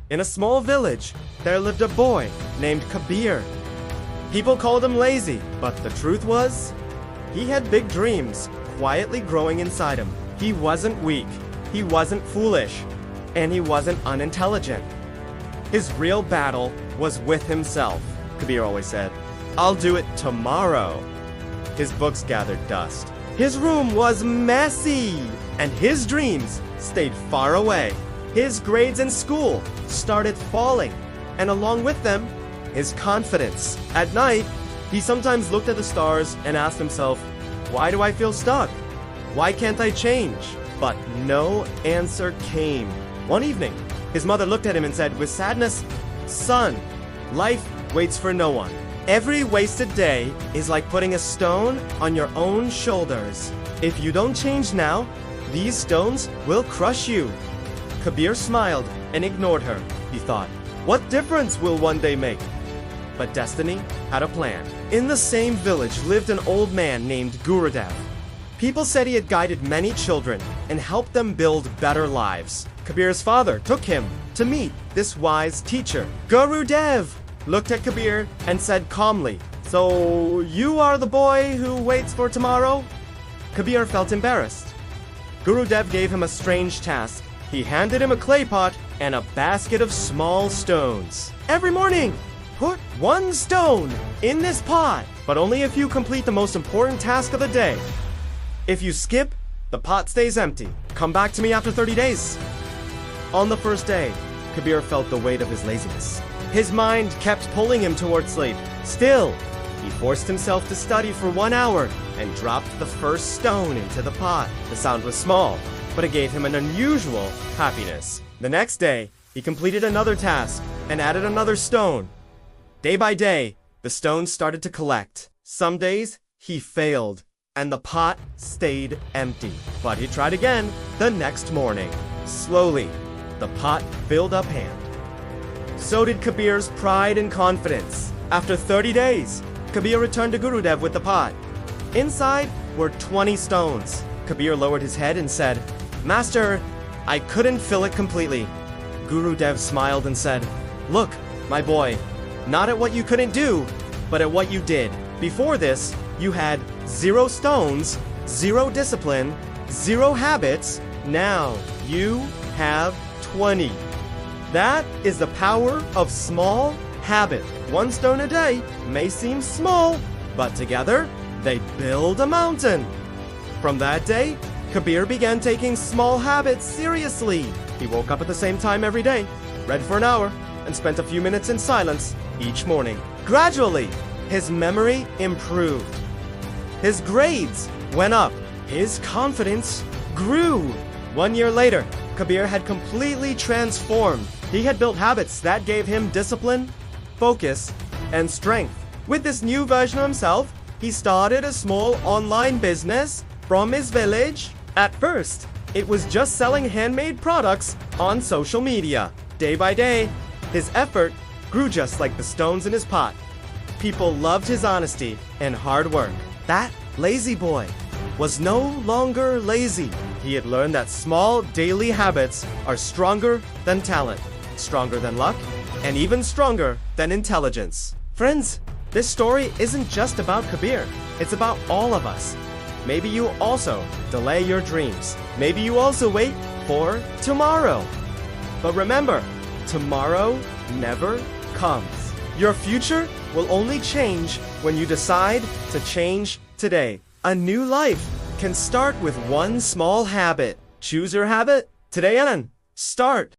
In a small village, there lived a boy named Kabir. People called him lazy, but the truth was, he had big dreams quietly growing inside him. He wasn't weak, he wasn't foolish, and he wasn't unintelligent. His real battle was with himself. Kabir always said, "I'll do it tomorrow." His books gathered dust. His room was messy, and his dreams stayed far away. His grades in school started falling, and along with them, his confidence. At night, he sometimes looked at the stars and asked himself, "Why do I feel stuck? Why can't I change?" But no answer came. One evening, his mother looked at him and said with sadness, "Son, life waits for no one. Every wasted day is like putting a stone on your own shoulders. If you don't change now, these stones will crush you." Kabir smiled and ignored her. He thought, "What difference will one day make?" But destiny had a plan. In the same village lived an old man named Gurudev. People said he had guided many children and helped them build better lives. Kabir's father took him to meet this wise teacher. Gurudev looked at Kabir and said calmly, "So you are the boy who waits for tomorrow?" Kabir felt embarrassed. Gurudev gave him a strange task. He handed him a clay pot and a basket of small stones. "Every morning, put one stone in this pot, but only if you complete the most important task of the day. If you skip, the pot stays empty. Come back to me after 30 days. On the first day, Kabir felt the weight of his laziness. His mind kept pulling him toward sleep. Still, he forced himself to study for 1 hour and dropped the first stone into the pot. The sound was small, but it gave him an unusual happiness. The next day, he completed another task and added another stone. Day by day, the stones started to collect. Some days, he failed, and the pot stayed empty. But he tried again the next morning. Slowly, the pot filled up hand. So did Kabir's pride and confidence. After 30 days, Kabir returned to Gurudev with the pot. Inside were 20 stones. Kabir lowered his head and said, "Master, I couldn't fill it completely." Gurudev smiled and said, "Look, my boy, not at what you couldn't do, but at what you did. Before this, you had 0 stones, 0 discipline, 0 habits. Now you have 20. That is the power of small habit. 1 stone a day may seem small, but together they build a mountain." From that day, Kabir began taking small habits seriously. He woke up at the same time every day, read for an hour, and spent a few minutes in silence each morning. Gradually, his memory improved. His grades went up. His confidence grew. 1 year later, Kabir had completely transformed. He had built habits that gave him discipline, focus, and strength. With this new version of himself, he started a small online business from his village. At first, it was just selling handmade products on social media. Day by day, his effort grew just like the stones in his pot. People loved his honesty and hard work. That lazy boy was no longer lazy. He had learned that small daily habits are stronger than talent, stronger than luck, and even stronger than intelligence. Friends, this story isn't just about Kabir. It's about all of us. Maybe you also delay your dreams. Maybe you also wait for tomorrow. But remember, tomorrow never comes. Your future will only change when you decide to change today. A new life can start with one small habit. Choose your habit today and start.